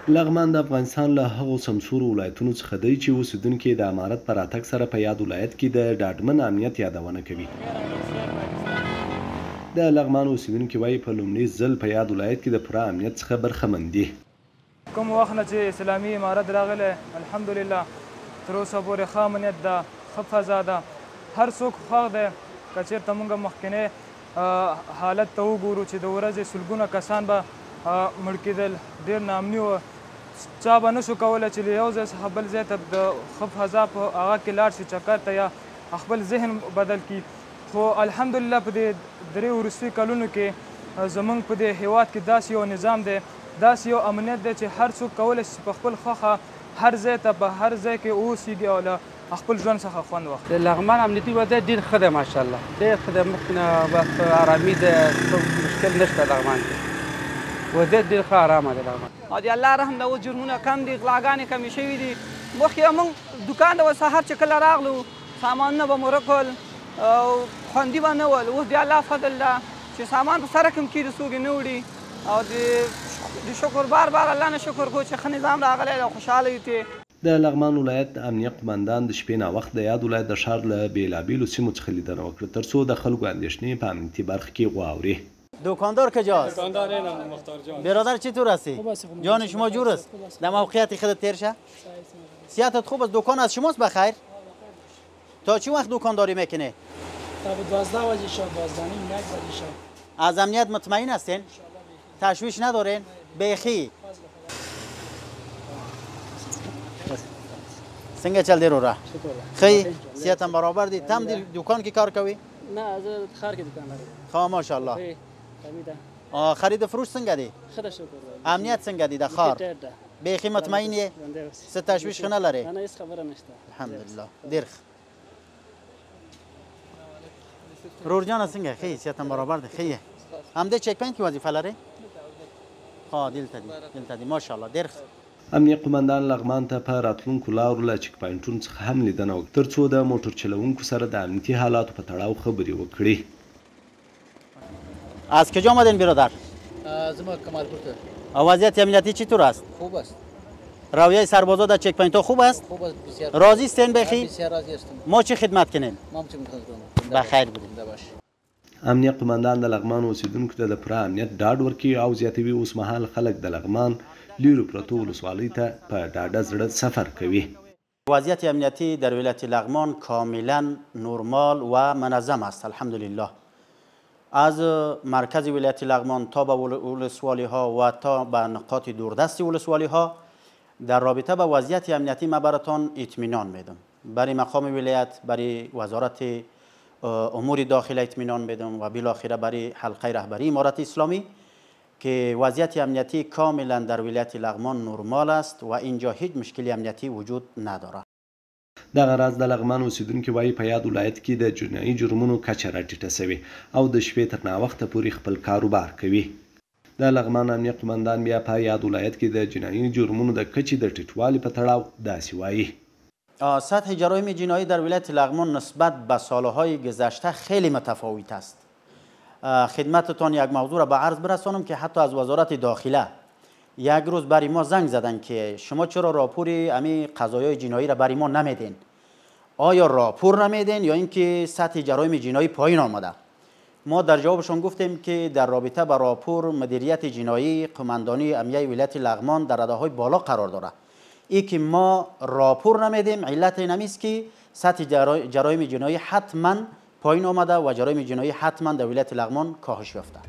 لغمان د افغانستان له هغو سمسورو ولایتونو څخه دی چې اوسیدونکي د امارت په راتګ سره په یاد ولایت کې د ډاډمن امنیت یادونه کوي. د لغمان اوسیدونکي وایي په لومړي ځل په یاد ولایت کې د پوره امنیت څخه برخمن دي. کوم وخت نه چې اسلامي امارت راغلی الحمدلله تر اوسه پورې ښه امنیت ده، ښه فضا ده، هر څوک خوښ دی. که چېرته موږ مخکینی حالت ته وګورو چې د ورځې سلګونه کسان به مړ کېدل، ډېر ناامني وه، چا به نه شو کولی چې له یو ځای څخه بل ځای ته د ښه فضا په هغه کې لاړ شي چکر ته یا خپل ذهن بدل کړي. خو الحمدلله په دې درې وروستیو کلونو کې زموږ په دې هیواد کې داسې یو نظام دی، داسې یو امنیت دی چې هر څوک کولی شي په خپل خوښه هر ځای ته په هر ځای کې اوسیږي او له خپل ژوند څخه خوند واخلي. د لغمان امنیتي وضعیت ډېر ښه دی ماشاءالله، ډېر ښه دی. مخکې نه بس ارامي ده، مشکل نشته لغمان کې، وضعیت ډېر ښه ارامه دی لغمان. او د الله رحم ده، اوس جرمونه کم دي، غلاګانې کمې شوي دي. مخکې موږ دوکان ته به سهار چې کله راغلو سامانونه به مو رکول او خوندي به نه ول. اوس د الله فضل ده چې سامان په سره کې کېږي، څوک یې نه وړي. او د شکر بار الله نه شکر کوو چې ښه نظام راغلی دی او خوشحاله یو. د لغمان ولایت امنیه قمندان د شپې ناوخت د یاد ولایت د ښار له بېلابېلو سیمو څخه لیدنه وکړه ترڅو د خلکو اندېښنې په امنیتي برخه کې واوري. دکاندار کجاست؟ دکاندار اینم مختار جان. برادر چطور هستی؟ جان شما جور است؟ در موقعیت خودت تیر شه؟ صحتت خوب است؟ دکان از شماست بخیر؟ تا چه وقت دکانداری میکنه؟ تا به 12 بجه شب، 12 نیم، 1 بجه شب. از امنیت مطمئن هستین؟ تشویش ندارین؟ بیخی؟ سنگه چل دیرو را؟ خی صحتم برابر دی؟ تم دی دکان کی کار کوی؟ نه از خار کی دکان دارم. خواه ماشاءالله. خرید فروش سنگه دی؟ خدا شکر. امنیت سنگه دی در خار؟ بیخی مطمئنیه؟ ست تشویش خنه لره؟ نه هیچ خبر نشته. الحمدلله. درخ. رور جان سنگه خی صحتم برابر دی خیه. همده چک پوینت کی وظیفه لره؟ ها دلته دی ماشاءالله درخ. امنیه قمندان لغمان ته په راتلونکو لارو له چک پاینټونو څخه هم لیدنه وکړه ترڅو د موټر چلوونکو سره د امنیتي حالاتو په تړاو خبرې وکړي. از کجا آمدین برادر؟ از ما کمالپور. وضعیت امنیتی چطور است؟ خوب است. رویه سربازا در چک پوینت ها خوب است؟ خوب است بسیار. راضی هستین بخی؟ بسیار راضی هستم. ما چه خدمت کنیم؟ ما چه خدمت کنیم؟ بخیر بودیم. امنیه قمندان د لغمان اوسیدونکو ته د پوره امنیت ډاډ ورکوي او زیاتوي اوس مهال خلک د لغمان لیرو پرتو ولسوالیو ته په ډاډه زړه سفر کوي. وضعیت امنیتی در ولایت لغمان کاملا نرمال و منظم است الحمدلله. از مرکز ولایت لغمان تا به ولسوالی ها و تا به نقاط دوردست ولسوالی ها در رابطه با وضعیت امنیتی ما براتان اطمینان میدم. برای مقام ولایت، برای وزارت امور داخله اطمینان میدم و بالاخره برای حلقه رهبری امارت اسلامی که وضعیت امنیتی کاملا در ولایت لغمان نرمال است و اینجا هیچ مشکلی امنیتی وجود نداره. دغه راز د لغمان اوسیدونکي وایي په یاد ولایت کې د جنایي جرمونو کچه راټیټه سوې او د شپې تر ناوخته پورې خپل کاروبار کوي. د لغمان امنیه قمندان بیا په یاد ولایت کې د جنایي جرمونو د کچې د ټیټوالي په تړاو داسې وایي. سطح جرایم جنایی در ولایت لغمان نسبت به سالهای گذشته خیلی متفاوت است. خدمتتان یک موضوع را به عرض برسانم که حتی از وزارت داخله یک روز برای ما زنگ زدن که شما چرا راپوری امی قضایای جنایی را برای ما نمیدین؟ آیا راپور نمیدین یا اینکه سطح جرایم جنایی پایین آمده؟ ما در جوابشان گفتیم که در رابطه با راپور مدیریت جنایی قماندانی امنیه ولایت لغمان در رده‌های بالا قرار داره. ای که ما راپور نمیدیم علت این است که سطح جرایم جنایی حتما پایین آمده و جرایم جنایی حتما در ولایت لغمان کاهش یافته.